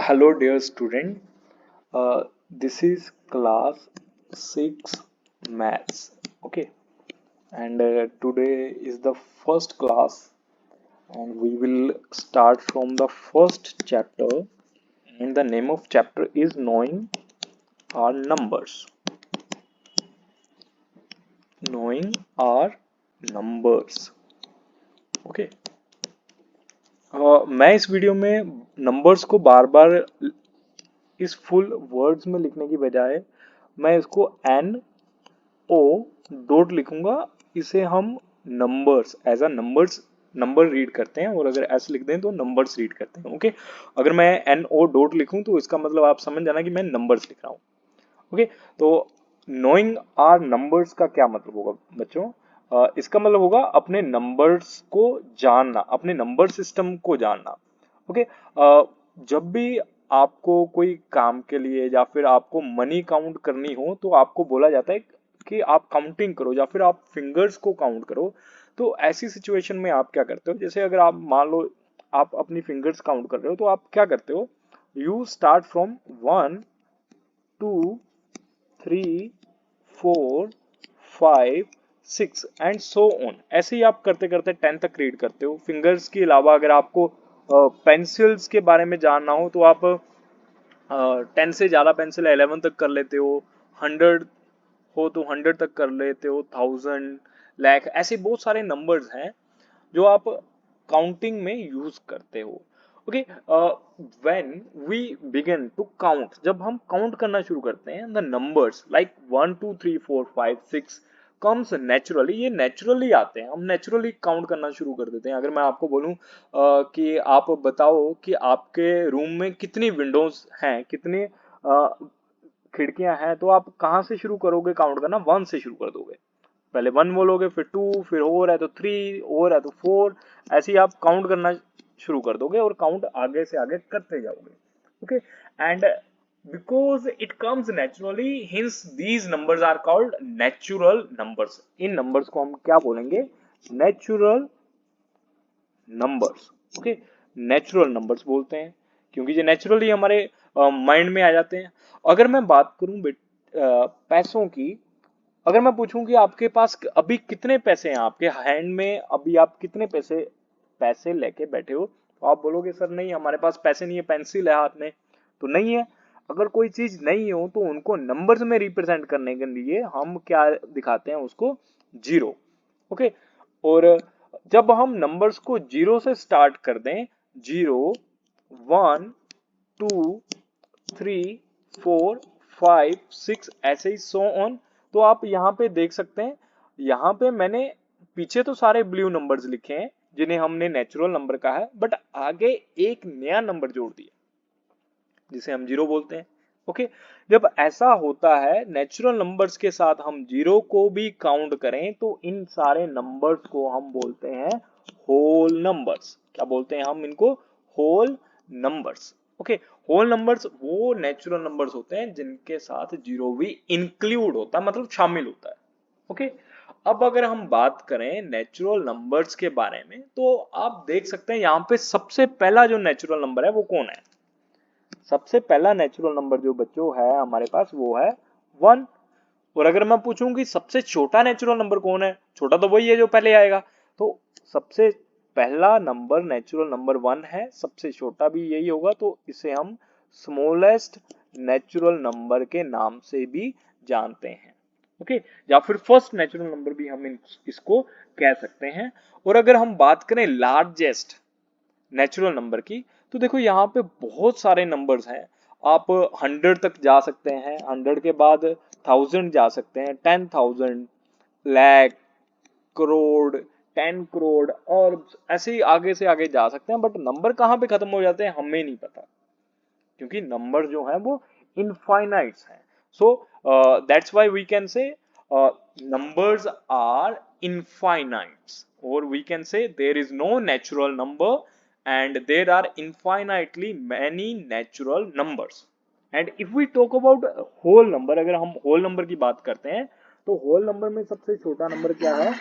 Hello, dear student. This is class 6 maths. Okay, and today is the first class, and we will start from the first chapter. And the name of chapter is Knowing Our Numbers. Knowing our numbers. Okay. मैं इस video में numbers को बार बार इस full words में लिखने की बजाय मैं इसको एन ओ डॉट लिखूंगा। इसे हम numbers as a number read करते हैं, और अगर ऐसे लिख दें तो नंबर्स रीड करते हैं। ओके, अगर मैं एन ओ डॉट लिखूं तो इसका मतलब आप समझ जाना कि मैं नंबर्स लिख रहा हूं। ओके, तो नोइंग आर नंबर्स का क्या मतलब होगा बच्चों? इसका मतलब होगा अपने नंबर्स को जानना, अपने नंबर सिस्टम को जानना। ओके, जब भी आपको कोई काम के लिए या फिर आपको मनी काउंट करनी हो तो आपको बोला जाता है कि आप काउंटिंग करो या फिर आप फिंगर्स को काउंट करो। तो ऐसी सिचुएशन में आप क्या करते हो? जैसे अगर आप मान लो आप अपनी फिंगर्स काउंट कर रहे हो तो आप क्या करते हो? You start from 1 2 3 4 5 6 and so on. ऐसे ही आप करते करते 10 तक रीड करते हो। फिंगर्स के अलावा अगर आपको पेंसिल्स के बारे में जानना हो तो आप 10 से ज्यादा पेंसिल 11 तक कर लेते हो। 100 हो तो 100 तक कर लेते हो। 1000 लाख ऐसे बहुत सारे नंबर्स हैं जो आप काउंटिंग में यूज करते हो। Okay, when we begin to count, जब हम काउंट करना शुरू करते हैं, the numbers like 1 2 3 4 5 6 comes naturally. ये नेचुरली आते हैं, हम नेचुरली काउंट करना शुरू कर देते हैं। अगर मैं आपको बोलूं कि आप बताओ कि आपके रूम में कितनी विंडोज हैं, कितनी खिड़कियां हैं, तो आप कहाँ से शुरू करोगे काउंट करना? 1 से शुरू कर दोगे। पहले 1 बोलोगे, फिर 2, फिर और है तो 3, और है तो 4। ऐसे ही आप काउंट करना शुरू कर दोगे और काउंट आगे से आगे करते जाओगे। Okay, and because it comes naturally, hence these numbers are called natural numbers. इन नंबर्स को हम क्या बोलेंगे? Natural numbers. Okay, natural numbers बोलते हैं क्योंकि ये नेचुरली हमारे माइंड में आ जाते हैं। अगर मैं बात करूं पैसों की, अगर मैं पूछूं कि आपके पास अभी कितने पैसे हैं, आपके हैंड में अभी आप कितने पैसे पैसे लेके बैठे हो, तो आप बोलोगे सर नहीं हमारे पास पैसे नहीं है, पेंसिल है हाथ में। तो नहीं है। अगर कोई चीज नहीं हो तो उनको नंबर्स में रिप्रेजेंट करने के लिए हम क्या दिखाते हैं? उसको जीरो। ओके, और जब हम नंबर्स को जीरो से स्टार्ट कर दें, 0 1 2 3 4 5 6 ऐसे ही सो ऑन, तो आप यहाँ पे देख सकते हैं। यहाँ पे मैंने पीछे तो सारे ब्लू नंबर्स लिखे हैं जिन्हें हमने नेचुरल नंबर कहा है, बट आगे एक नया नंबर जोड़ दिया जिसे हम जीरो बोलते हैं। ओके, जब ऐसा होता है नेचुरल नंबर्स के साथ हम जीरो को भी काउंट करें तो इन सारे नंबर्स को हम बोलते हैं होल नंबर्स। क्या बोलते हैं हम इनको? Whole numbers. Okay, whole numbers वो नेचुरल नंबर्स होते हैं जिनके साथ जीरो भी इंक्लूड होता है, मतलब शामिल होता है। ओके, अब अगर हम बात करें नेचुरल नंबर्स के बारे में तो आप देख सकते हैं यहाँ पे सबसे पहला जो नेचुरल नंबर है वो कौन है? सबसे पहला नेचुरल नंबर जो बच्चों है हमारे पास वो है 1। और अगर मैं पूछूं कि सबसे छोटा नेचुरल नंबर कौन है, छोटा तो वही है जो पहले आएगा। तो सबसे पहला नंबर नेचुरल नंबर 1 है, सबसे छोटा भी यही होगा, तो इसे हम स्मॉलेस्ट नेचुरल नंबर के नाम से भी जानते हैं। ओके, या फिर फर्स्ट नेचुरल नंबर भी हम इसको कह सकते हैं। और अगर हम बात करें लार्जेस्ट नेचुरल नंबर की, तो देखो यहाँ पे बहुत सारे नंबर्स हैं। आप 100 तक जा सकते हैं, 100 के बाद 1000 जा सकते हैं, 10,000, लाख, करोड़, 10 करोड़, और ऐसे ही आगे से आगे जा सकते हैं। बट नंबर कहाँ पे खत्म हो जाते हैं हमें नहीं पता, क्योंकि नंबर जो है वो इनफाइनाइट्स हैं। So that's why we can say numbers are infinites, or we can say there is no natural number and there are infinitely many natural numbers. And if we talk about whole number, अगर हम whole number की बात करते हैं तो whole number में सबसे छोटा नंबर क्या है?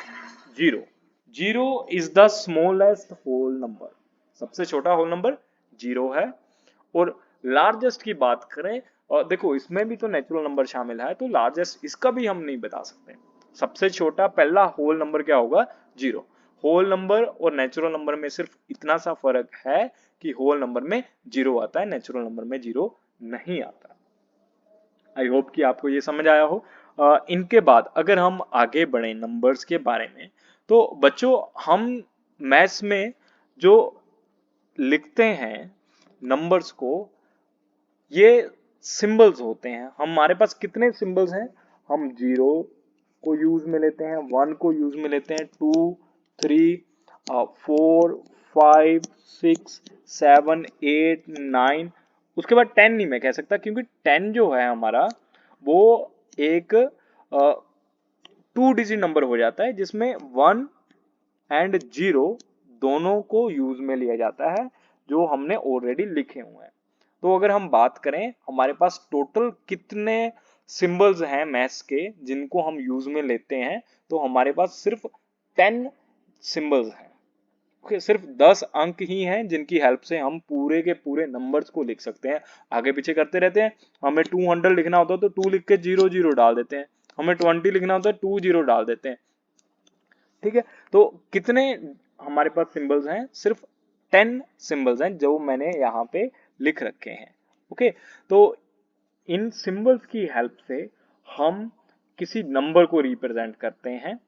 Zero. Zero is the smallest whole number. सबसे छोटा होल नंबर जीरो है। और लार्जेस्ट की बात करें, और देखो इसमें भी तो नेचुरल नंबर शामिल है, तो लार्जेस्ट इसका भी हम नहीं बता सकते। सबसे छोटा पहला होल नंबर क्या होगा? 0। होल नंबर और नेचुरल नंबर में सिर्फ इतना सा फर्क है कि होल नंबर में 0 आता है, नेचुरल नंबर में 0 नहीं आता। आई होप कि आपको ये समझ आया हो। इनके बाद अगर हम आगे बढ़े नंबर्स के बारे में, तो बच्चों हम मैथ्स में जो लिखते हैं नंबर्स को, ये सिंबल्स होते हैं। हमारे पास कितने सिंबल्स हैं? हम 0 को यूज में लेते हैं, 1 को यूज में लेते हैं, 2, 3, 4, 5, 6, 7, 8, 9। उसके बाद 10 नहीं मैं कह सकता, क्योंकि 10 जो है हमारा वो एक 2 डिजिट नंबर हो जाता है, जिसमें 1 एंड 0 दोनों को यूज में लिया जाता है, जो हमने ऑलरेडी लिखे हुए हैं। तो अगर हम बात करें हमारे पास टोटल कितने सिंबल्स हैं मैथ्स के जिनको हम यूज में लेते हैं, तो हमारे पास सिर्फ 10 सिंबल्स हैं। ओके, सिर्फ 10 अंक ही हैं जिनकी हेल्प से हम पूरे के पूरे नंबर्स को लिख सकते हैं। आगे पीछे करते रहते हैं। हमें 200 लिखना होता है तो 2 लिख के 0 0 डाल देते हैं। हमें 20 लिखना होता है 2 0 डाल देते हैं। ठीक है, तो कितने हमारे पास सिंबल्स हैं? सिर्फ 10 सिंबल्स हैं जो मैंने यहाँ पे लिख रखे हैं। ओके, तो इन सिंबल्स की हेल्प से हम किसी नंबर को रिप्रेजेंट करते हैं,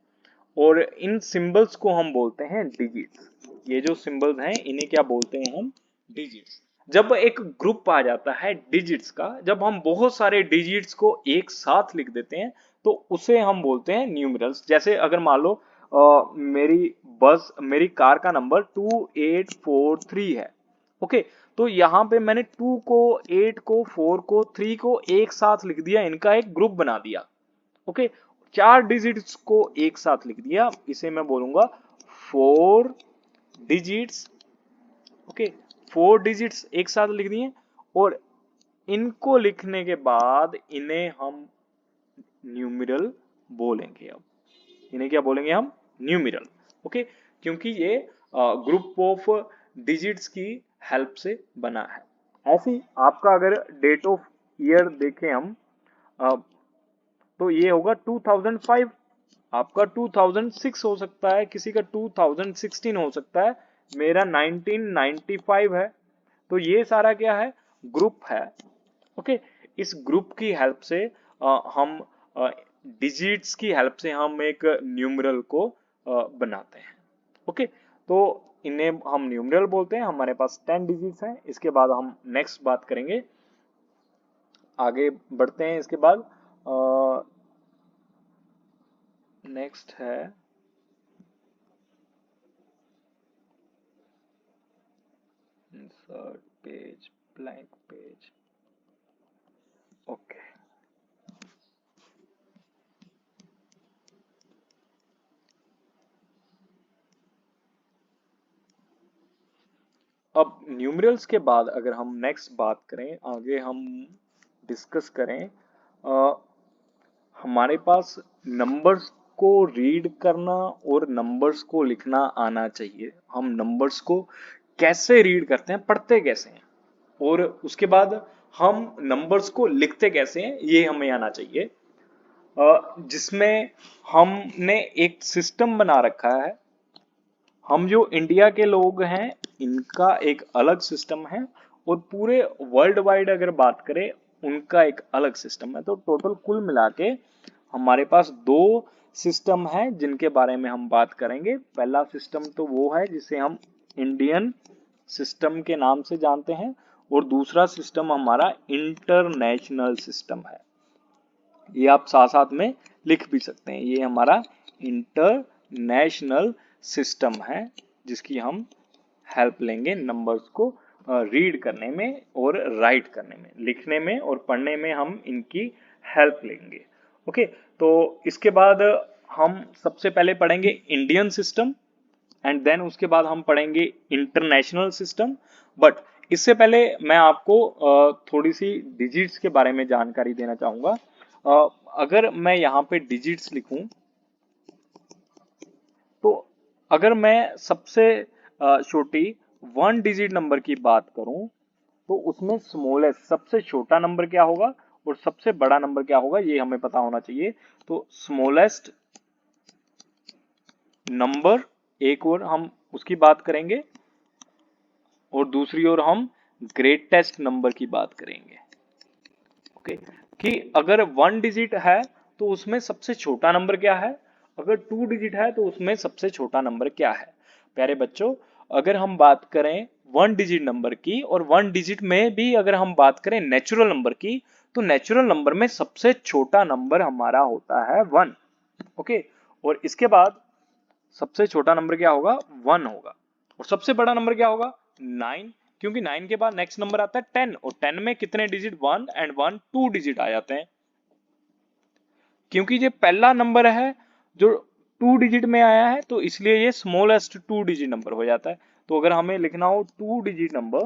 और इन सिंबल्स को हम बोलते हैं डिजिट्स। ये जो सिंबल्स हैं इन्हें क्या बोलते हैं हम? डिजिट्स। जब एक ग्रुप आ जाता है डिजिट्स का, जब हम बहुत सारे डिजिट्स को एक साथ लिख देते हैं, तो उसे हम बोलते हैं न्यूमरल्स। जैसे अगर मान लो मेरी कार का नंबर 2843 है। ओके, तो यहाँ पे मैंने 2 को, 8 को, 4 को, 3 को एक साथ लिख दिया, इनका एक ग्रुप बना दिया। ओके, 4 डिजिट्स को एक साथ लिख दिया, इसे मैं बोलूंगा 4 डिजिट्स। ओके, 4 डिजिट्स एक साथ लिख दिए, और इनको लिखने के बाद इन्हें हम न्यूमेरल बोलेंगे। अब इन्हें क्या बोलेंगे हम? न्यूमेरल। ओके, क्योंकि ये ग्रुप ऑफ डिजिट्स की हेल्प से बना है। ऐसी आपका अगर डेट ऑफ ईयर देखें हम, तो ये होगा 2005। आपका 2006 हो सकता है, किसी का 2016 हो सकता है, मेरा 1995 है। तो ये सारा क्या है? ग्रुप है। ओके, इस ग्रुप की हेल्प से हम डिजिट्स की हेल्प से हम एक न्यूमरल को बनाते हैं। ओके, तो इन्हें हम न्यूमरल बोलते हैं। हमारे पास 10 डिजिट्स हैं। इसके बाद हम नेक्स्ट बात करेंगे, आगे बढ़ते हैं। इसके बाद नेक्स्ट है insert page, blank page. Okay, अब न्यूमरल्स के बाद अगर हम नेक्स्ट बात करें, आगे हम डिस्कस करें, हमारे पास नंबर्स को रीड करना और नंबर्स को लिखना आना चाहिए। हम नंबर्स को कैसे रीड करते हैं, पढ़ते कैसे हैं, और उसके बाद हम नंबर्स को लिखते कैसे हैं, ये हमें आना चाहिए। जिसमें हमने एक सिस्टम बना रखा है। हम जो इंडिया के लोग हैं इनका एक अलग सिस्टम है, और पूरे वर्ल्ड वाइड अगर बात करें उनका एक अलग सिस्टम है। तो टोटल कुल मिला के हमारे पास 2 सिस्टम है जिनके बारे में हम बात करेंगे। पहला सिस्टम तो वो है जिसे हम इंडियन सिस्टम के नाम से जानते हैं, और दूसरा सिस्टम हमारा इंटरनेशनल सिस्टम है। ये आप साथ साथ में लिख भी सकते हैं। ये हमारा इंटरनेशनल सिस्टम है जिसकी हम हेल्प लेंगे नंबर्स को रीड करने में और राइट करने में, लिखने में और पढ़ने में हम इनकी हेल्प लेंगे। ओके, तो इसके बाद हम सबसे पहले पढ़ेंगे इंडियन सिस्टम, एंड देन उसके बाद हम पढ़ेंगे इंटरनेशनल सिस्टम। बट इससे पहले मैं आपको थोड़ी सी डिजिट्स के बारे में जानकारी देना चाहूंगा। अगर मैं यहाँ पे डिजिट्स लिखूं, तो अगर मैं सबसे छोटी 1 डिजिट नंबर की बात करूं, तो उसमें स्मॉलेस्ट सबसे छोटा नंबर क्या होगा और सबसे बड़ा नंबर क्या होगा, ये हमें पता होना चाहिए। तो स्मॉलेस्ट नंबर एक और हम उसकी बात करेंगे और दूसरी ओर हम ग्रेटेस्ट नंबर की बात करेंगे। ओके, कि अगर 1 डिजिट है तो उसमें सबसे छोटा नंबर क्या है, अगर 2 डिजिट है तो उसमें सबसे छोटा नंबर क्या है। प्यारे बच्चों, अगर हम बात करें 1 डिजिट नंबर की और 1 डिजिट में भी अगर हम बात करें नेचुरल नंबर की, तो नेचुरल नंबर में सबसे छोटा नंबर हमारा होता है 1। ओके, और इसके बाद सबसे छोटा नंबर क्या होगा, 1 होगा, और सबसे बड़ा नंबर क्या होगा, 9, क्योंकि 9 के बाद नेक्स्ट नंबर आता है 10, और 10 में कितने डिजिट, 1 एंड 1 2 डिजिट आ जाते हैं, क्योंकि ये पहला नंबर है जो 2 डिजिट में आया है, तो इसलिए ये स्मॉलेस्ट 2 डिजिट नंबर हो जाता है। तो अगर हमें लिखना हो 2 डिजिट नंबर,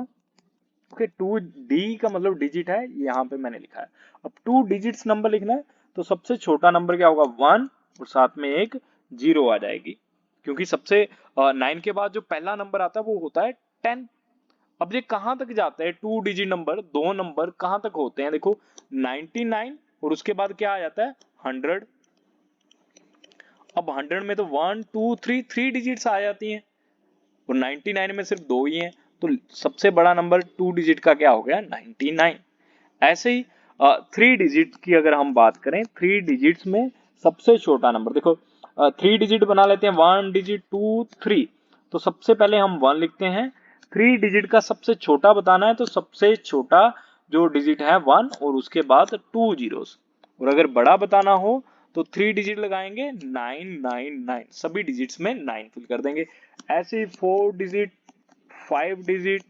ओके, 2 डी का मतलब डिजिट है, यहाँ पे मैंने लिखा है। अब 2 डिजिट्स नंबर लिखना है तो सबसे छोटा नंबर क्या होगा, 1, और साथ में एक 0 आ जाएगी, क्योंकि सबसे 9 के बाद जो पहला नंबर आता है वो होता है 10। अब ये कहां तक जाता है, 2 डिजिट नंबर, दो नंबर कहां तक होते हैं, देखो 99 और उसके बाद क्या आ जाता है 100। अब 100 में तो 1 2 3 3 डिजिट्स आ जाती हैं और 99 में सिर्फ दो ही हैं, तो सबसे बड़ा नंबर 2 डिजिट का क्या हो गया, 99। ऐसे ही 3 डिजिट की अगर हम बात करें, 3 डिजिट्स में सबसे छोटा नंबर देखो, 3 डिजिट बना लेते हैं, 1 डिजिट 2 3, तो सबसे पहले हम 1 लिखते हैं। 3 डिजिट का सबसे छोटा बताना है तो सबसे छोटा जो डिजिट है 1 और उसके बाद 2 जीरोस, और अगर बड़ा बताना हो तो 3 डिजिट लगाएंगे, 999, सभी डिजिट्स में 9 फिल कर देंगे। ऐसे ही 4 डिजिट, 5 डिजिट,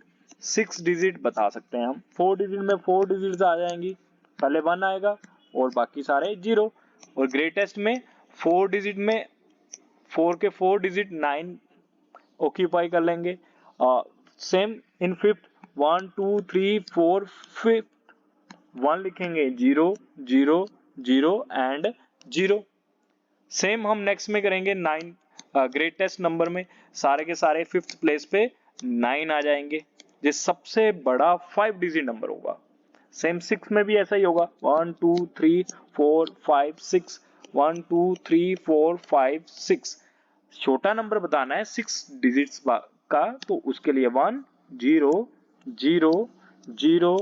6 डिजिट बता सकते हैं हम। 4 डिजिट में 4 डिजिट आ जाएंगी, पहले 1 आएगा और बाकी सारे 0, और ग्रेटेस्ट में 4 डिजिट में 4 के 4 डिजिट 9 ऑक्यूपाई कर लेंगे। सेम इन फिफ्थ, 1 2 3 4, फिफ्थ 1 लिखेंगे, 0 0 0 एंड 0। सेम हम नेक्स्ट में करेंगे 9, ग्रेटेस्ट नंबर में सारे के सारे फिफ्थ प्लेस पे 9 आ जाएंगे, ये सबसे बड़ा 5 डिजिट नंबर होगा। सेम 6 में भी ऐसा ही होगा, 1 2 3 4 5 6, 1 2 3 4 5 6। छोटा नंबर बताना है 6 डिजिट्स का, तो उसके लिए 1 0 0 0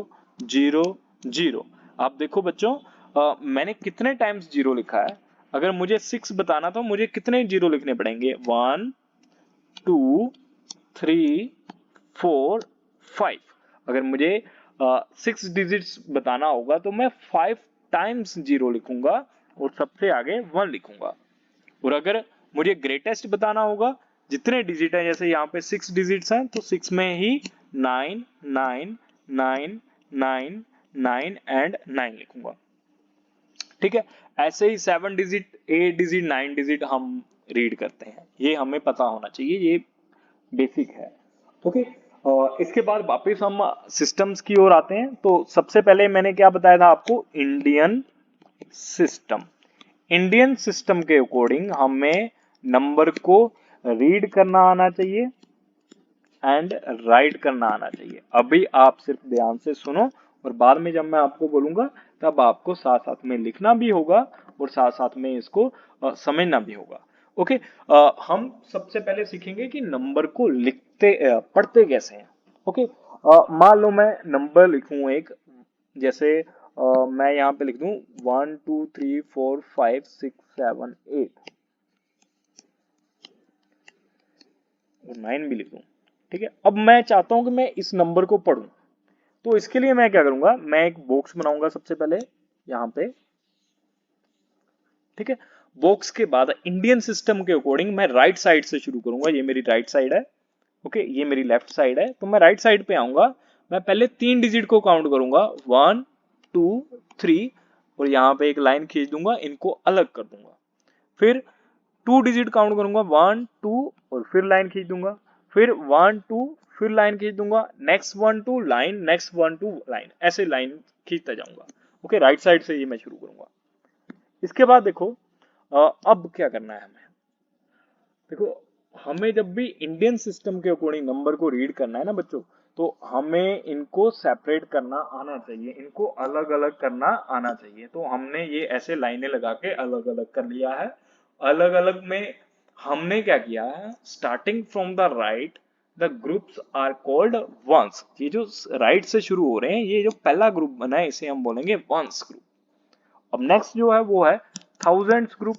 0 0। आप देखो बच्चों, मैंने कितने टाइम्स 0 लिखा है, अगर मुझे 6 बताना तो मुझे कितने 0 लिखने पड़ेंगे, 1 2 3 4 5। अगर मुझे 6 डिजिट्स बताना होगा तो मैं 5 टाइम्स 0 लिखूंगा और सबसे आगे 1 लिखूंगा। और अगर मुझे ग्रेटेस्ट बताना होगा, जितने डिजिट हैं, जैसे यहाँ पे 6 डिजिट्स हैं तो 6 में ही 9 9 9 9 9 एंड 9 लिखूंगा। ठीक है, ऐसे ही 7 डिजिट, 8 डिजिट, 9 डिजिट हम रीड करते हैं, ये हमें पता होना चाहिए, ये बेसिक है। ओके, इसके बाद वापस हम सिस्टम्स की ओर आते हैं। तो सबसे पहले मैंने क्या बताया था आपको, इंडियन सिस्टम। इंडियन सिस्टम के अकॉर्डिंग हमें नंबर को रीड करना आना चाहिए एंड राइट करना आना चाहिए। अभी आप सिर्फ ध्यान से सुनो और बाद में जब मैं आपको बोलूंगा तब आपको साथ साथ में लिखना भी होगा और साथ साथ में इसको समझना भी होगा। ओके, हम सबसे पहले सीखेंगे कि नंबर को लिखते पढ़ते कैसे हैं। ओके, मान लो मैं नंबर लिखूं एक, जैसे मैं यहाँ पे लिख दूं 1 2 3 4 5 6 7 8 और 9 भी लिख दूं। ठीक है, अब मैं चाहता हूं कि मैं इस नंबर को पढ़ूं, तो इसके लिए मैं क्या करूंगा, मैं एक बॉक्स बनाऊंगा सबसे पहले यहाँ पे। ठीक है, बॉक्स के बाद इंडियन सिस्टम के अकॉर्डिंग मैं राइट साइड से शुरू करूंगा, ये मेरी राइट साइड है। ओके, ये मेरी लेफ्ट साइड है, तो मैं राइट साइड पे आऊंगा, मैं पहले 3 डिजिट को काउंट करूंगा, 1 2 3, और यहाँ पे एक लाइन खींच दूंगा, इनको अलग कर दूंगा। फिर 2 डिजिट काउंट करूंगा, 1 2, और फिर लाइन खींच दूंगा, फिर 1 2, फिर लाइन खींच दूंगा, नेक्स्ट 1 2 लाइन, नेक्स्ट 1 2 लाइन, ऐसे लाइन खींचता जाऊंगा। ओके, राइट साइड से ये मैं शुरू करूंगा। इसके बाद देखो, अब क्या करना है हमें, देखो हमें जब भी इंडियन सिस्टम के अकॉर्डिंग नंबर को रीड करना है ना बच्चों, तो हमें इनको सेपरेट करना आना चाहिए, इनको अलग अलग करना आना चाहिए। तो हमने ये ऐसे लाइनें लगा के अलग अलग कर लिया है। अलग अलग में हमने क्या किया है, starting from the right the groups are called ones. ये जो राइट से शुरू हो रहे हैं, ये जो पहला ग्रुप बना है इसे हम बोलेंगे वंस ग्रुप। अब नेक्स्ट जो है वो है थाउजेंड्स ग्रुप।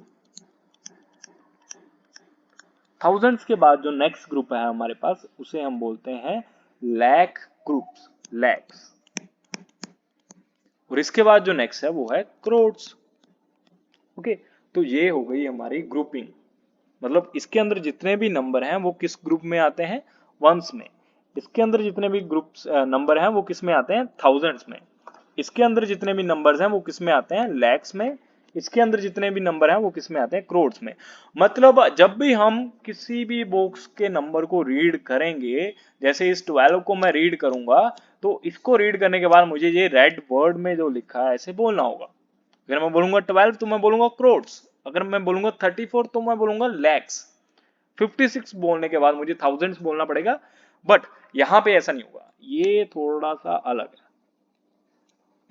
थाउजेंड्स के बाद जो नेक्स्ट ग्रुप है हमारे पास उसे हम बोलते हैं लैख ग्रुप्स, लैक्स। और इसके बाद जो नेक्स्ट है वो है करोड्स। ओके, तो ये हो गई हमारी ग्रुपिंग। मतलब इसके अंदर जितने भी नंबर हैं वो किस ग्रुप में आते हैं, वंस में। इसके अंदर जितने भी ग्रुप्स नंबर हैं वो किस में आते हैं, थाउजेंड्स में। इसके अंदर जितने भी नंबर्स हैं वो किस में आते हैं, लैक्स में। इसके अंदर जितने भी नंबर हैं वो किस में आते हैं, करोड्स में। मतलब जब भी हम किसी भी बॉक्स के नंबर को रीड करेंगे, जैसे इस 12 को मैं रीड करूंगा, तो इसको रीड करने के बाद मुझे ये रेड वर्ड में जो लिखा है ऐसे बोलना होगा। अगर मैं बोलूंगा 12 तो मैं बोलूंगा करोड्स, अगर मैं बोलूंगा 34 तो मैं बोलूंगा लैक्स, 56 बोलने के बाद मुझे थाउजेंड्स बोलना पड़ेगा। बट यहां पे ऐसा नहीं होगा, ये थोड़ा सा अलग है।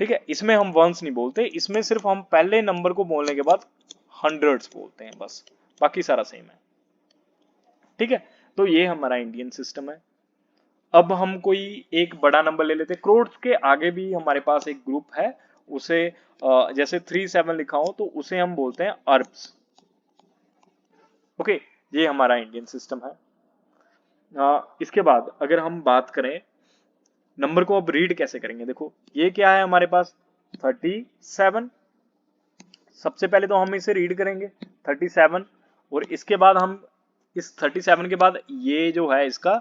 ठीक है, इसमें हम वंस नहीं बोलते, इसमें सिर्फ हम पहले नंबर को बोलने के बाद हंड्रेड्स बोलते हैं बस, बाकी सारा सेम है। ठीक है, तो ये हमारा इंडियन सिस्टम है। अब हम कोई एक बड़ा नंबर ले लेते हैं। करोड्स के आगे भी हमारे पास एक ग्रुप है, उसे जैसे 37 लिखा हो तो उसे हम बोलते हैं अरब्स। ओके, ये हमारा इंडियन सिस्टम है। इसके बाद अगर हम बात करें नंबर को अब रीड कैसे करेंगे, देखो ये क्या है हमारे पास 37। सबसे पहले तो हम इसे रीड करेंगे 37, और इसके बाद हम इस 37 के बाद ये जो है इसका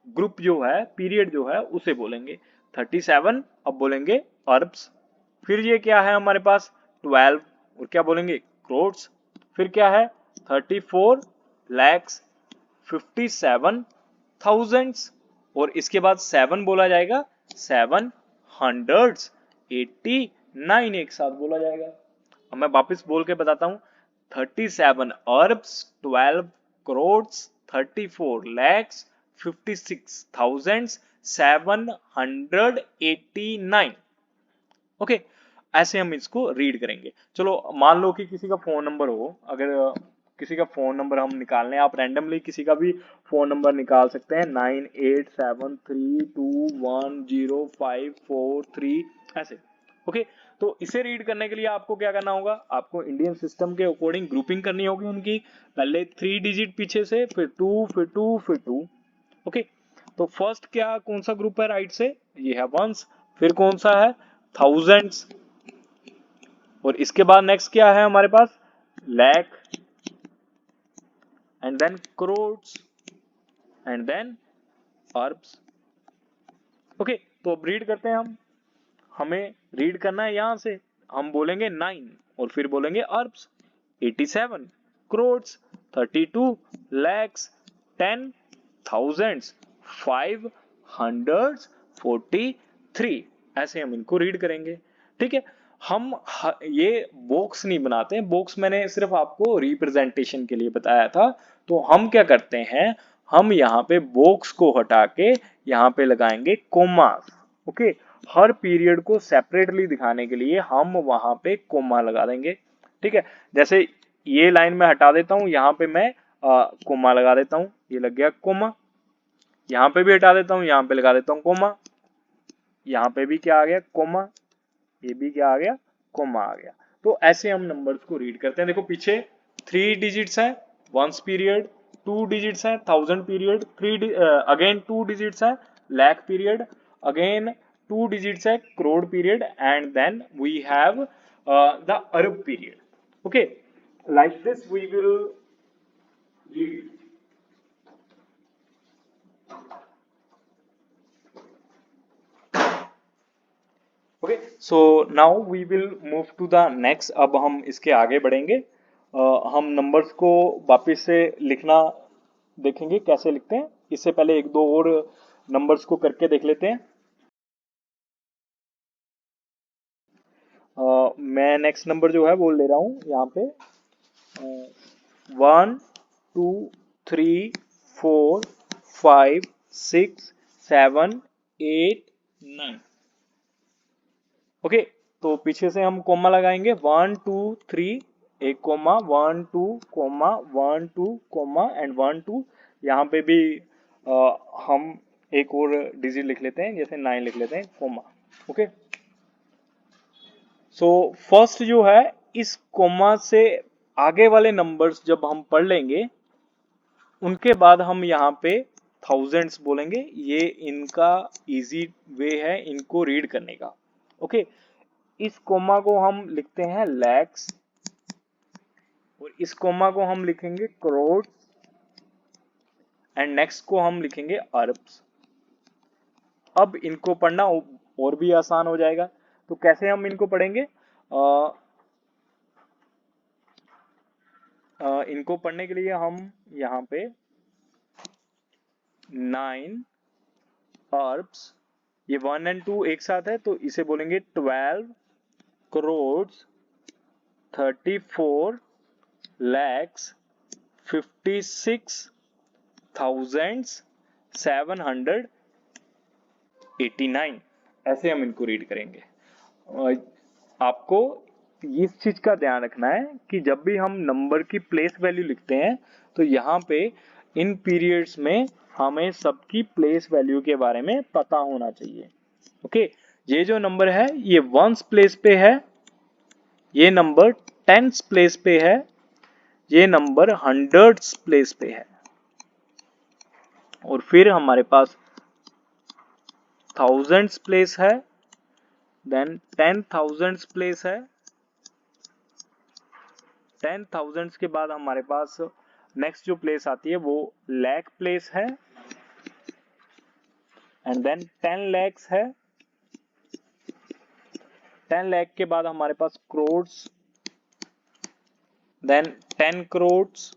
ग्रुप जो है, पीरियड जो है उसे बोलेंगे 37। अब बोलेंगे अरब्स। फिर ये क्या है हमारे पास 12, और क्या बोलेंगे, करोड्स। फिर क्या है 34 लैक्स, 57 थाउजेंड्स, और इसके बाद 7 बोला जाएगा 7 हंड्रेड्स, 89 एक साथ बोला जाएगा। अब मैं वापस बोल के बताता हूं, 37 Arabs, 12 crores, 34 lakhs, 56 thousands, 789। Okay, ऐसे हम इसको रीड करेंगे। चलो मान लो कि किसी का फोन नंबर हो, अगर किसी का फोन नंबर हम निकालने हैं, आप रैंडमली किसी का भी फोन नंबर निकाल सकते हैं, 9873210543 ऐसे। ओके, तो इसे रीड करने के लिए आपको क्या करना होगा, आपको इंडियन सिस्टम के अकॉर्डिंग ग्रुपिंग करनी होगी उनकी। पहले 3 डिजिट पीछे से, फिर 2, फिर 2, फिर 2। ओके, तो फर्स्ट क्या, कौन सा ग्रुप है राइट से, ये है वंस। फिर कौन सा है, थाउजेंड्स। और इसके बाद नेक्स्ट क्या है हमारे पास, lakh, and then crores, and then arabs. Okay, तो अब रीड करते हैं हम। हमें रीड करना है यहां से, हम बोलेंगे 9 और फिर बोलेंगे अरब्स, 87 करोड्स, 32 लैक्स, 10 थाउजेंड्स, 543। ऐसे हम इनको रीड करेंगे। ठीक है, हम ये बॉक्स नहीं बनाते, बॉक्स मैंने सिर्फ आपको रिप्रेजेंटेशन के लिए बताया था। तो हम क्या करते हैं, हम यहाँ पे बॉक्स को हटा के यहाँ पे लगाएंगे कोमा। ओके, हर पीरियड को सेपरेटली दिखाने के लिए हम वहां पे कोमा लगा देंगे। ठीक है, जैसे ये लाइन में हटा देता हूं, यहाँ पे मैं कोमा लगा देता हूं, ये लग गया कोमा। यहाँ पे भी हटा देता हूं, यहाँ पे लगा देता हूं कोमा। यहाँ पे भी क्या आ गया, कोमा। ये भी क्या आ गया, कोमा आ गया। तो ऐसे हम नंबर्स को रीड करते हैं। देखो पीछे 3 डिजिट्स है वंस पीरियड, 2 डिजिट्स है थाउजेंड पीरियड, 3 अगेन 2 डिजिट्स है लैख पीरियड, अगेन 2 डिजिट्स है crore period, and then we have the arab period. Okay, like this we will read. Okay, so now we will move to the next. अब हम इसके आगे बढ़ेंगे। हम numbers को वापस से लिखना देखेंगे कैसे लिखते हैं। इससे पहले एक दो और नंबर्स को करके देख लेते हैं। मैं नेक्स्ट नंबर जो है वो ले रहा हूँ यहाँ पे 1 2 3 4 5 6 7 8 9। ओके, तो पीछे से हम कोमा लगाएंगे 1 2 3, एक कोमा 1 2 कोमा 1 2 कोमा एंड 1 2। यहाँ पे भी हम एक और डिजिट लिख लेते हैं, जैसे 9 लिख लेते हैं कोमा। ओके, सो फर्स्ट जो है, इस कोमा से आगे वाले नंबर्स जब हम पढ़ लेंगे उनके बाद हम यहाँ पे थाउजेंड्स बोलेंगे। ये इनका इजी वे है इनको रीड करने का। ओके, इस कोमा को हम लिखते हैं लैक्स, और इस कोमा को हम लिखेंगे करोड़, एंड नेक्स्ट को हम लिखेंगे अरब्स। अब इनको पढ़ना और भी आसान हो जाएगा। तो कैसे हम इनको पढ़ेंगे? इनको पढ़ने के लिए हम यहाँ पे 9 अरब्स, ये 1 एंड 2 एक साथ है तो इसे बोलेंगे 12 करोड़ 34 lakhs 56,789। ऐसे हम इनको रीड करेंगे। आपको इस चीज का ध्यान रखना है कि जब भी हम नंबर की प्लेस वैल्यू लिखते हैं तो यहाँ पे इन पीरियड्स में हमें सबकी प्लेस वैल्यू के बारे में पता होना चाहिए। ओके, ये जो नंबर है ये वंस प्लेस पे है, ये नंबर टेंस प्लेस पे है, ये नंबर हंड्रेड्स प्लेस पे है, और फिर हमारे पास थाउजेंड्स प्लेस है, देन 10,000 प्लेस है, 10,000 के बाद हमारे पास नेक्स्ट जो प्लेस आती है वो लैख प्लेस है, एंड देन 10 लैक्स है, 10 लाख के बाद हमारे पास crores, then 10 crores,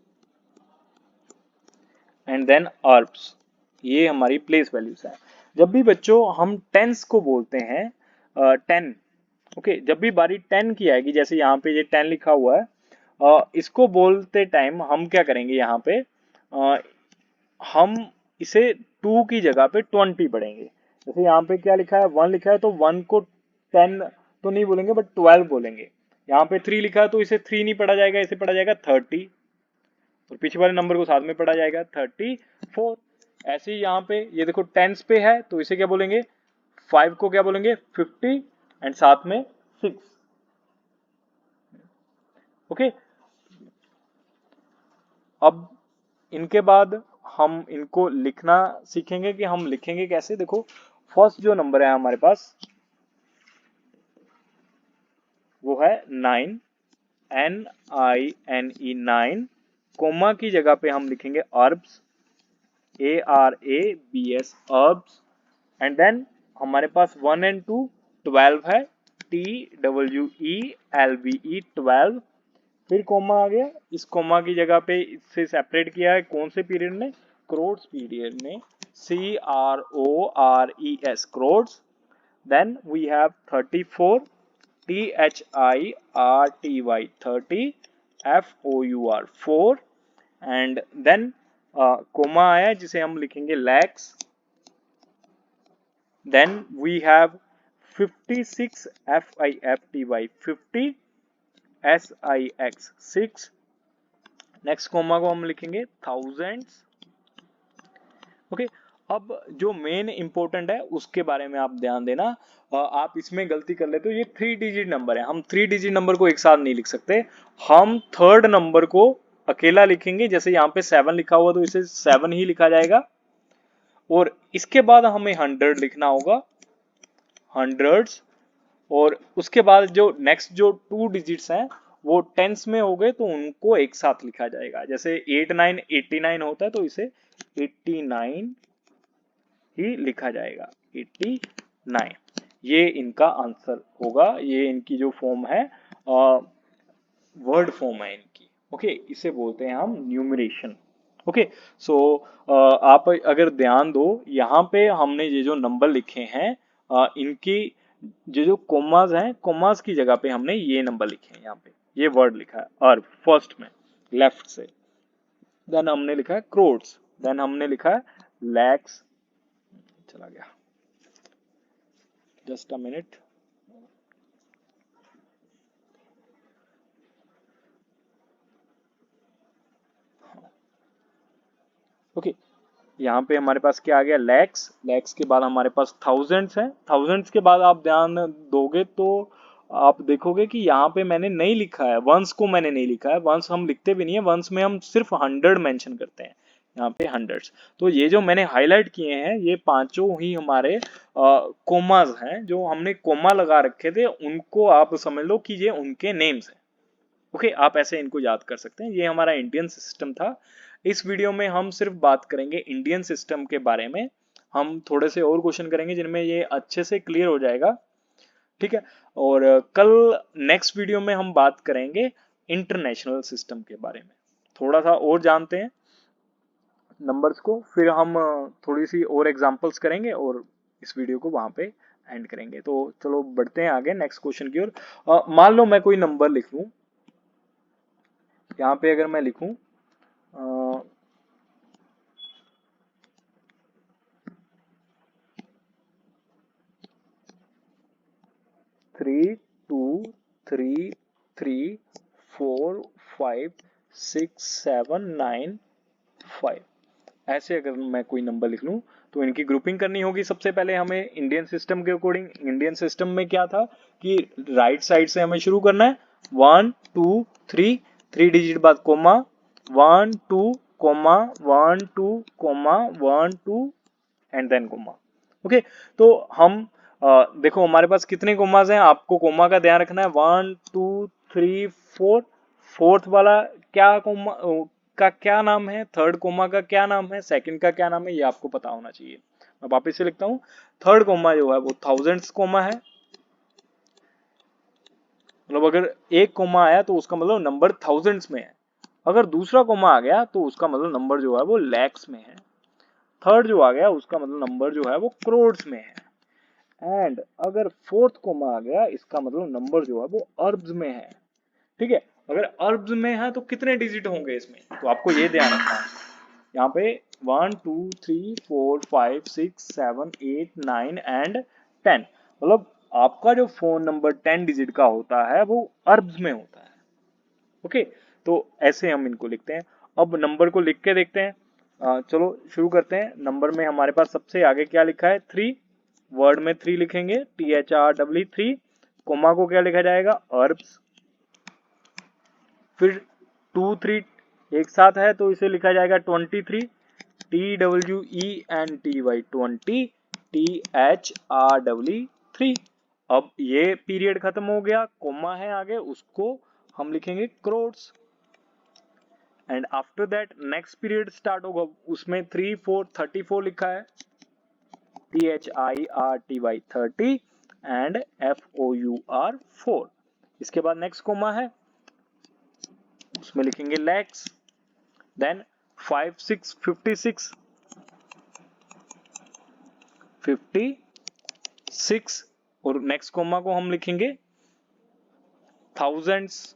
and then arabs. ये हमारी प्लेस वैल्यूज है। जब भी बच्चों हम टेंस को बोलते हैं 10, ओके, जब भी बारी 10 की आएगी, जैसे यहाँ पे ये 10 लिखा हुआ है, इसको बोलते टाइम हम क्या करेंगे, यहाँ पे हम इसे 2 की जगह पे 20 पढ़ेंगे। जैसे यहाँ पे क्या लिखा है, 1 लिखा है तो 1 को 10 तो नहीं बोलेंगे बट 12 बोलेंगे। यहाँ पे 3 लिखा है तो इसे 3 नहीं पढ़ा जाएगा, इसे पढ़ा जाएगा 30, और पीछे वाले नंबर को साथ में पढ़ा जाएगा 34। ऐसे ही यहाँ पे ये देखो टेंस पे है तो इसे क्या बोलेंगे, 5 को क्या बोलेंगे 50, एंड साथ में 6। ओके, अब इनके बाद हम इनको लिखना सीखेंगे कि हम लिखेंगे कैसे। देखो फर्स्ट जो नंबर है हमारे पास वो है 9, NINE 9, कोमा की जगह पे हम लिखेंगे arabs, ARABS arabs, and then हमारे पास 1 एंड 2 12 है, TWELVE 12, फिर कोमा आ गया। इस कोमा की जगह पे इससे सेपरेट किया है कौन से पीरियड ने, क्रोड्स पीरियड में, CRORES crores. Then we have 34, THIRTY 30, FOUR 4, and then comma आया जिसे हम लिखेंगे lakhs. Then we have 56, FIFTY 50, SIX 6, next comma को हम लिखेंगे थाउजेंड्स। ओके, अब जो मेन इंपॉर्टेंट है उसके बारे में आप ध्यान देना। आप इसमें गलती कर लेते हो, ये 3 डिजिट नंबर है, हम 3 डिजिट नंबर को एक साथ नहीं लिख सकते। हम थर्ड नंबर को अकेला लिखेंगे, जैसे यहाँ पे 7 लिखा हुआ तो इसे 7 ही लिखा जाएगा, और इसके बाद हमें 100 लिखना होगा, हंड्रेड्स, और उसके बाद जो नेक्स्ट जो 2 डिजिट्स हैं वो टेंस में हो गए तो उनको एक साथ लिखा जाएगा। जैसे 8 9 89 होता है तो इसे 89 ही लिखा जाएगा, 89। ये इनका आंसर होगा, ये इनकी जो फॉर्म है वर्ड फॉर्म है इनकी। ओके, इसे बोलते हैं हम न्यूमरेशन। ओके, सो आप अगर ध्यान दो यहाँ पे हमने ये जो नंबर लिखे हैं इनकी जो कोमास हैं, कोमास की जगह पे हमने ये नंबर लिखे हैं, यहाँ पे ये वर्ड लिखा है अर्ब फर्स्ट में लेफ्ट से, देन हमने लिखा है क्रोड्स, देन हमने लिखा है लैक्स, चला गया, जस्ट अ मिनट। ओके, यहाँ पे हमारे पास क्या आ गया, लैक्स। लैक्स के बाद हमारे पास थाउजेंड्स है। थाउजेंड्स के बाद आप ध्यान दोगे तो आप देखोगे कि यहाँ पे मैंने नहीं लिखा है, वंस को मैंने नहीं लिखा है। वंस हम लिखते भी नहीं है, वंस में हम सिर्फ 100 मेंशन करते हैं, यहाँ पे हंड्रेड्स। तो ये जो मैंने हाईलाइट किए हैं ये पांचों ही हमारे कोमाज हैं, जो हमने कोमा लगा रखे थे, उनको आप समझ लो कि ये उनके नेम्स हैं। ओके, आप ऐसे इनको याद कर सकते हैं। ये हमारा इंडियन सिस्टम था। इस वीडियो में हम सिर्फ बात करेंगे इंडियन सिस्टम के बारे में। हम थोड़े से और क्वेश्चन करेंगे जिनमें ये अच्छे से क्लियर हो जाएगा, ठीक है। और कल नेक्स्ट वीडियो में हम बात करेंगे इंटरनेशनल सिस्टम के बारे में, थोड़ा सा और जानते हैं नंबर्स को। फिर हम थोड़ी सी और एग्जांपल्स करेंगे और इस वीडियो को वहां पे एंड करेंगे। तो चलो बढ़ते हैं आगे नेक्स्ट क्वेश्चन की ओर। मान लो मैं कोई नंबर लिख लूं, यहाँ पे अगर मैं लिखूं 3, 2, 3, 4, 5, 6, 7, 9, 5, ऐसे अगर मैं कोई नंबर लिख लूं तो इनकी ग्रुपिंग करनी होगी। सबसे पहले हमें इंडियन सिस्टम के अकॉर्डिंग, इंडियन सिस्टम में क्या था कि राइट साइड से हमें शुरू करना है, 1, 2, 3, 3 डिजिट बाद comma, 1, 2, comma 1, 2, comma 1, 2 and then comma. Okay, तो हम देखो हमारे पास कितने कोमाज हैं, आपको कोमा का ध्यान रखना है। 1, 2, 3, 4। फोर्थ वाला क्या कोमा का क्या नाम है, थर्ड कोमा का क्या नाम है, सेकंड का क्या नाम है, ये आपको पता होना चाहिए। मैं वापस से लिखता हूँ, थर्ड कोमा जो है वो थाउजेंड्स कोमा है, मतलब अगर एक कोमा आया तो उसका मतलब नंबर थाउजेंड्स में है। अगर दूसरा कोमा आ गया तो उसका मतलब नंबर जो है वो लैक्स में है। थर्ड जो आ गया उसका मतलब नंबर जो है वो करोड्स में है। एंड अगर फोर्थ कोमा आ गया, इसका मतलब नंबर जो है वो अरब्स में है। ठीक है, अगर अरब्स में है तो कितने डिजिट होंगे इसमें, तो आपको ये ध्यान रखना है। यहाँ पे 1, 2, 3, 4, 5, 6, 7, 8, 9 एंड 10, मतलब आपका जो फोन नंबर 10 डिजिट का होता है वो अरब्स में होता है। ओके, तो ऐसे हम इनको लिखते हैं। अब नंबर को लिख के देखते हैं। चलो शुरू करते हैं। नंबर में हमारे पास सबसे आगे क्या लिखा है, 3। वर्ड में 3 लिखेंगे, THREE 3। कोमा को क्या लिखा जाएगा, अरब्स। फिर 2, 3 एक साथ है तो इसे लिखा जाएगा 23, TWENTY 20, THREE 3। अब ये पीरियड खत्म हो गया, कोमा है आगे, उसको हम लिखेंगे crores. And after that next period start होगा, उसमें 3, 4, 34 लिखा है, THIRTY 30 एंड FOUR 4। इसके बाद नेक्स्ट कोमा है, उसमें लिखेंगे लैक्स। देन 5, 6, 56 56 और नेक्स्ट कोमा को हम लिखेंगे थाउजेंड्स।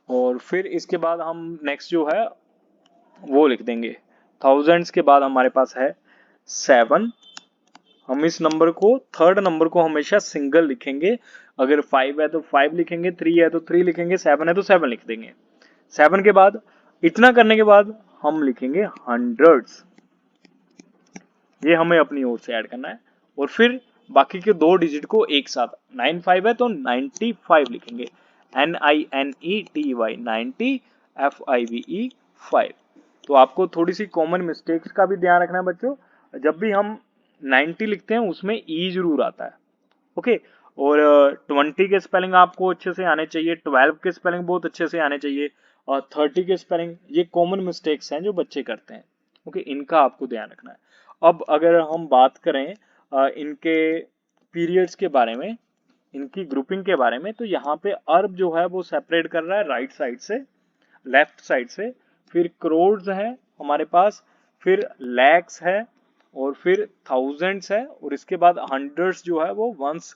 और फिर इसके बाद हम नेक्स्ट जो है वो लिख देंगे, थाउजेंड्स के बाद हमारे पास है 7। हम इस नंबर को, थर्ड नंबर को हमेशा सिंगल लिखेंगे। अगर 5 है तो 5 लिखेंगे, 3 है तो 3 लिखेंगे, 7 है तो 7 लिख देंगे। 7 के बाद, इतना करने के बाद हम लिखेंगे हंड्रेड्स, ये हमें अपनी ओर से ऐड करना है। और फिर बाकी के 2 डिजिट को एक साथ, 95 है तो 95 लिखेंगे, NINETY 90, FIVE 5। तो आपको थोड़ी सी कॉमन मिस्टेक्स का भी ध्यान रखना है बच्चों। जब भी हम 90 लिखते हैं उसमें ई जरूर आता है। ओके, और 20 के स्पेलिंग आपको अच्छे से आने चाहिए, 12 के स्पेलिंग बहुत अच्छे से आने चाहिए, और 30 के स्पेलिंग, ये कॉमन मिस्टेक्स हैं जो बच्चे करते हैं। ओके, इनका आपको ध्यान रखना है। अब अगर हम बात करें इनके पीरियड्स के बारे में, इनकी ग्रुपिंग के बारे में, तो यहाँ पे अरब जो है वो सेपरेट कर रहा है राइट साइड से, लेफ्ट साइड से। फिर करोड्स है हमारे पास, फिर लैक्स है, और फिर थाउजेंड्स है, और इसके बाद हंड्रेड्स जो है वो वंस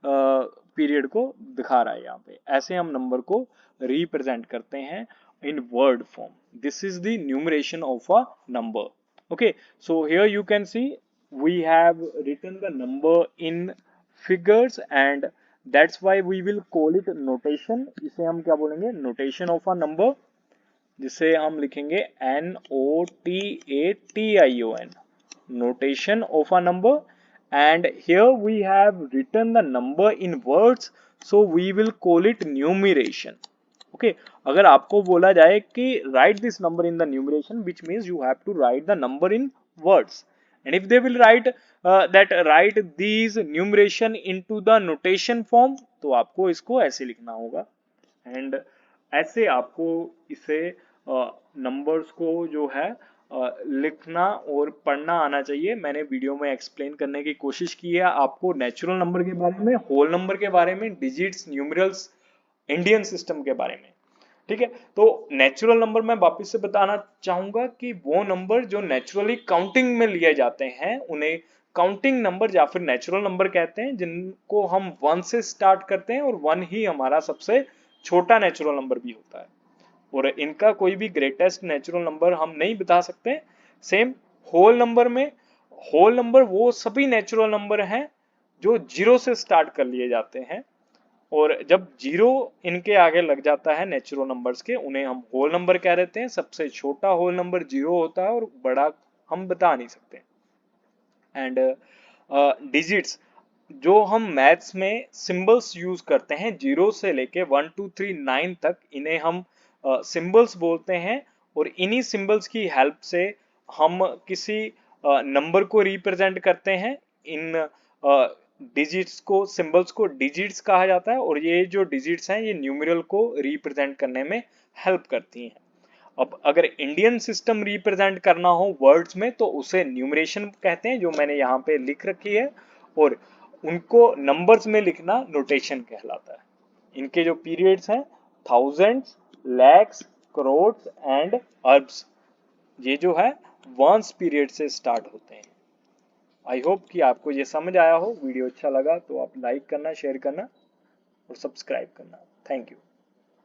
पीरियड को दिखा रहा है। यहाँ पे ऐसे हम नंबर को रिप्रेजेंट करते हैं in word form. This is the numeration of a number. Okay, so here you can see we have written the number in figures, and that's why we will call it notation. इसे हम क्या बोलेंगे, notation of a number, जिसे हम लिखेंगे NOTATION, notation of a number. And here we have written the number in words, so we will call it numeration. Okay अगर आपको बोला जाए कि write this number in the numeration, which means you have to write the number in words, and if they will write that write these numeration into the notation form, तो आपको इसको ऐसे लिखना होगा। एंड ऐसे आपको इसे नंबर्स को जो है लिखना और पढ़ना आना चाहिए। मैंने वीडियो में एक्सप्लेन करने की कोशिश की है आपको नेचुरल नंबर के बारे में, होल नंबर के बारे में, डिजिट्स, न्यूमरल्स, इंडियन सिस्टम के बारे में। ठीक है, तो नेचुरल नंबर मैं वापस से बताना चाहूंगा कि वो नंबर जो नेचुरली काउंटिंग में लिए जाते हैं उन्हें काउंटिंग नंबर या फिर नेचुरल नंबर कहते हैं, जिनको हम 1 से स्टार्ट करते हैं और 1 ही हमारा सबसे छोटा नेचुरल नंबर भी होता है, और इनका कोई भी ग्रेटेस्ट नेचुरल नंबर हम नहीं बता सकते। सेम होल नंबर में, होल नंबर वो सभी नेचुरल नंबर हैं जो 0 से स्टार्ट कर लिए जाते हैं, और जब 0 इनके आगे लग जाता है नेचुरल नंबर्स के, उन्हें हम होल नंबर कह देते हैं। सबसे छोटा होल नंबर 0 होता है और बड़ा हम बता नहीं सकते। एंड डिजिट्स, जो हम मैथ्स में सिंबल्स यूज करते हैं 0 से लेके 1 2 3 9 तक, इन्हें हम सिंबल्स बोलते हैं, और इन्हीं सिंबल्स की हेल्प से हम किसी नंबर को रिप्रेजेंट करते हैं। इन डिजिट्स को, सिंबल्स को डिजिट्स कहा जाता है, और ये जो डिजिट्स हैं ये न्यूमेरल को रिप्रेजेंट करने में हेल्प करती हैं। अब अगर इंडियन सिस्टम रिप्रेजेंट करना हो वर्ड्स में तो उसे न्यूमरेशन कहते हैं, जो मैंने यहाँ पे लिख रखी है, और उनको नंबर्स में लिखना नोटेशन कहलाता है। इनके जो पीरियड्स हैं thousands, lakhs, crores and Arabs, ये जो है वंस पीरियड से स्टार्ट होते हैं। आई होप कि आपको ये समझ आया हो। वीडियो अच्छा लगा तो आप लाइक करना, शेयर करना और सब्सक्राइब करना। Thank you.